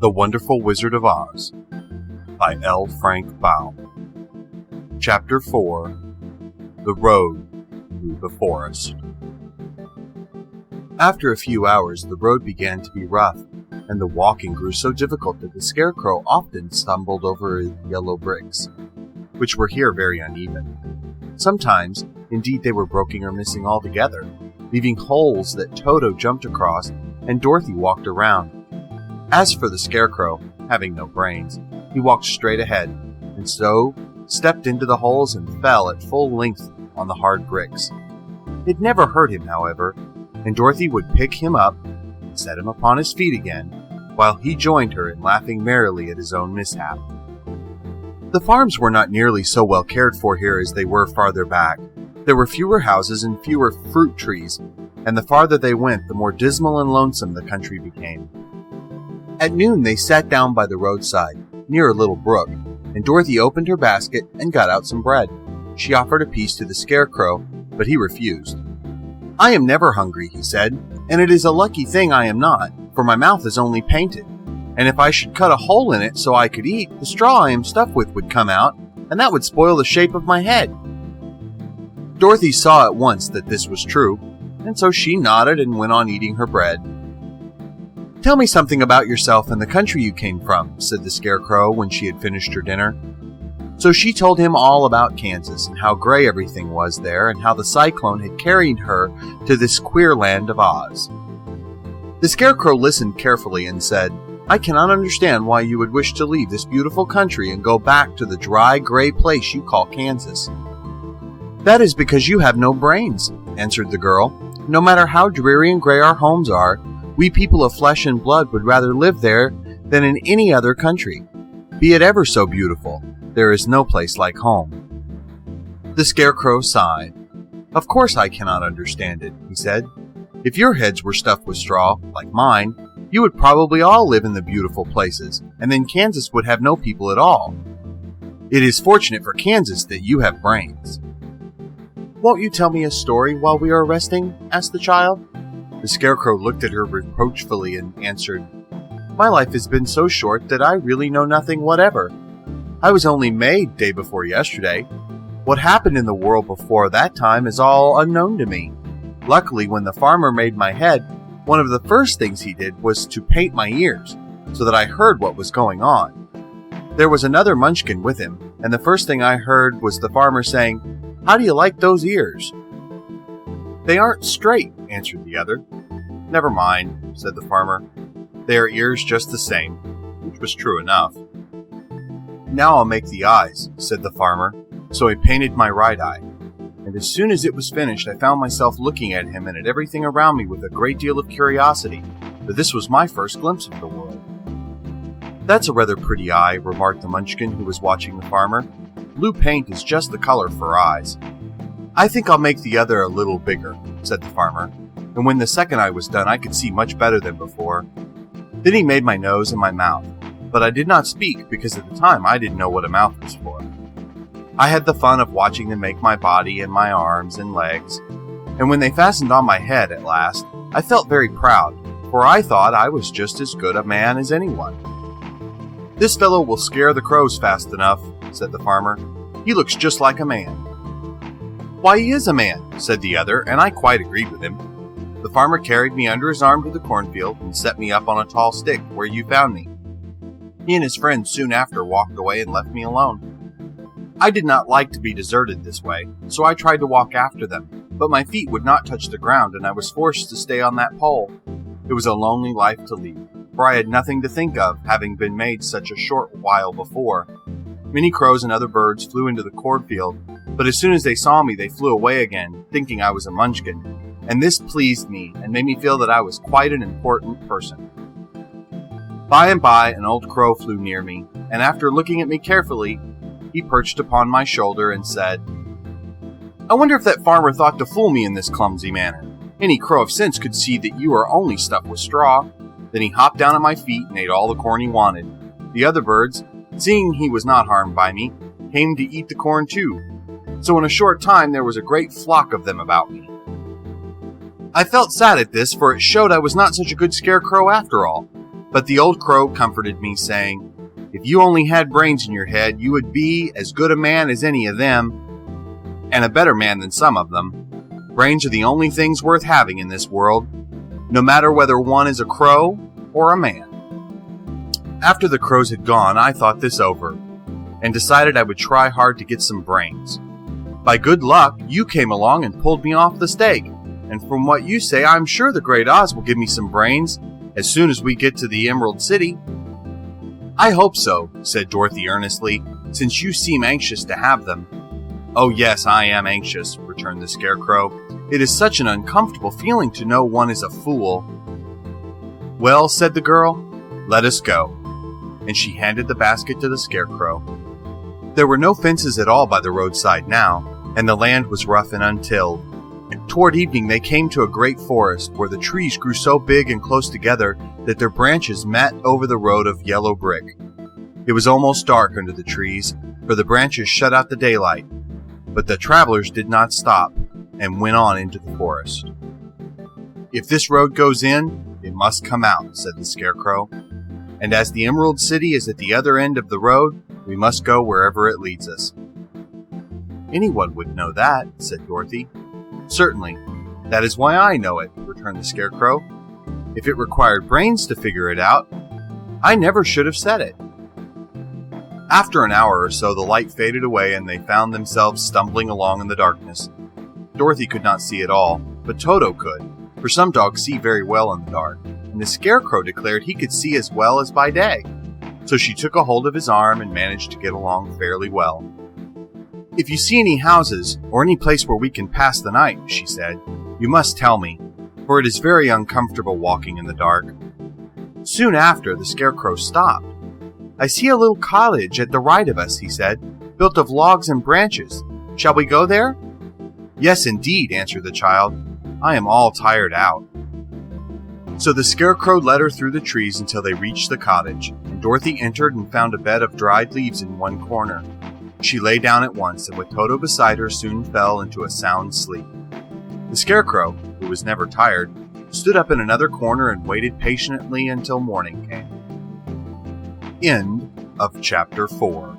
The Wonderful Wizard of Oz by L. Frank Baum. Chapter 4. The Road Through the Forest. After a few hours, the road began to be rough, and the walking grew so difficult that the Scarecrow often stumbled over yellow bricks, which were here very uneven. Sometimes, indeed, they were broken or missing altogether, leaving holes that Toto jumped across and Dorothy walked around. As for the Scarecrow, having no brains, he walked straight ahead, and so stepped into the holes and fell at full length on the hard bricks. It never hurt him, however, and Dorothy would pick him up and set him upon his feet again, while he joined her in laughing merrily at his own mishap. The farms were not nearly so well cared for here as they were farther back. There were fewer houses and fewer fruit trees, and the farther they went, the more dismal and lonesome the country became. At noon they sat down by the roadside, near a little brook, and Dorothy opened her basket and got out some bread. She offered a piece to the Scarecrow, but he refused. "I am never hungry," he said, "and it is a lucky thing I am not, for my mouth is only painted. And if I should cut a hole in it so I could eat, the straw I am stuffed with would come out, and that would spoil the shape of my head." Dorothy saw at once that this was true, and so she nodded and went on eating her bread. "Tell me something about yourself and the country you came from," said the Scarecrow when she had finished her dinner. So she told him all about Kansas and how gray everything was there and how the cyclone had carried her to this queer land of Oz. The Scarecrow listened carefully and said, "I cannot understand why you would wish to leave this beautiful country and go back to the dry, gray place you call Kansas." "That is because you have no brains," answered the girl. "No matter how dreary and gray our homes are, we people of flesh and blood would rather live there than in any other country. Be it ever so beautiful, there is no place like home." The Scarecrow sighed. "Of course I cannot understand it," he said. "If your heads were stuffed with straw, like mine, you would probably all live in the beautiful places, and then Kansas would have no people at all. It is fortunate for Kansas that you have brains." "Won't you tell me a story while we are resting?" asked the child. The Scarecrow looked at her reproachfully and answered, "My life has been so short that I really know nothing whatever. I was only made day before yesterday. What happened in the world before that time is all unknown to me. Luckily, when the farmer made my head, one of the first things he did was to paint my ears, so that I heard what was going on. There was another munchkin with him, and the first thing I heard was the farmer saying, 'How do you like those ears?' 'They aren't straight,' answered the other. 'Never mind,' said the farmer. 'They are ears just the same,' which was true enough. 'Now I'll make the eyes,' said the farmer, so he painted my right eye. And as soon as it was finished, I found myself looking at him and at everything around me with a great deal of curiosity, for this was my first glimpse of the world." "That's a rather pretty eye," remarked the munchkin who was watching the farmer. "Blue paint is just the color for eyes." "I think I'll make the other a little bigger," said the farmer, and when the second eye was done, I could see much better than before. Then he made my nose and my mouth, but I did not speak because at the time I didn't know what a mouth was for. I had the fun of watching them make my body and my arms and legs, and when they fastened on my head at last, I felt very proud, for I thought I was just as good a man as anyone. "This fellow will scare the crows fast enough," said the farmer. "He looks just like a man." "Why, he is a man," said the other, and I quite agreed with him. The farmer carried me under his arm to the cornfield and set me up on a tall stick where you found me. He and his friends soon after walked away and left me alone. I did not like to be deserted this way, so I tried to walk after them, but my feet would not touch the ground and I was forced to stay on that pole. It was a lonely life to lead, for I had nothing to think of, having been made such a short while before. Many crows and other birds flew into the cornfield, but as soon as they saw me, they flew away again, thinking I was a munchkin, and this pleased me and made me feel that I was quite an important person. By and by, an old crow flew near me, and after looking at me carefully, he perched upon my shoulder and said, "I wonder if that farmer thought to fool me in this clumsy manner. Any crow of sense could see that you are only stuffed with straw." Then he hopped down at my feet and ate all the corn he wanted. The other birds, seeing he was not harmed by me, came to eat the corn too. So in a short time there was a great flock of them about me. I felt sad at this, for it showed I was not such a good scarecrow after all. But the old crow comforted me, saying, "If you only had brains in your head, you would be as good a man as any of them, and a better man than some of them. Brains are the only things worth having in this world, no matter whether one is a crow or a man." After the crows had gone, I thought this over, and decided I would try hard to get some brains. By good luck, you came along and pulled me off the stake, and from what you say, I'm sure the Great Oz will give me some brains as soon as we get to the Emerald City. "I hope so," said Dorothy earnestly, "since you seem anxious to have them." "Oh yes, I am anxious," returned the Scarecrow. "It is such an uncomfortable feeling to know one is a fool." "Well," said the girl, "let us go." And she handed the basket to the Scarecrow. There were no fences at all by the roadside now, and the land was rough and untilled. Toward evening they came to a great forest, where the trees grew so big and close together that their branches met over the road of yellow brick. It was almost dark under the trees, for the branches shut out the daylight, but the travelers did not stop, and went on into the forest. "If this road goes in, it must come out," said the Scarecrow. "And as the Emerald City is at the other end of the road, we must go wherever it leads us." "Anyone would know that," said Dorothy. "Certainly. That is why I know it," returned the Scarecrow. "If it required brains to figure it out, I never should have said it." After an hour or so, the light faded away, and they found themselves stumbling along in the darkness. Dorothy could not see at all, but Toto could, for some dogs see very well in the dark, and the Scarecrow declared he could see as well as by day. So she took a hold of his arm and managed to get along fairly well. "If you see any houses, or any place where we can pass the night," she said, "you must tell me, for it is very uncomfortable walking in the dark." Soon after, the Scarecrow stopped. "I see a little cottage at the right of us," he said, "built of logs and branches. Shall we go there?" "Yes, indeed," answered the child. "I am all tired out." So the Scarecrow led her through the trees until they reached the cottage, and Dorothy entered and found a bed of dried leaves in one corner. She lay down at once, and with Toto beside her soon fell into a sound sleep. The Scarecrow, who was never tired, stood up in another corner and waited patiently until morning came. End of Chapter 4.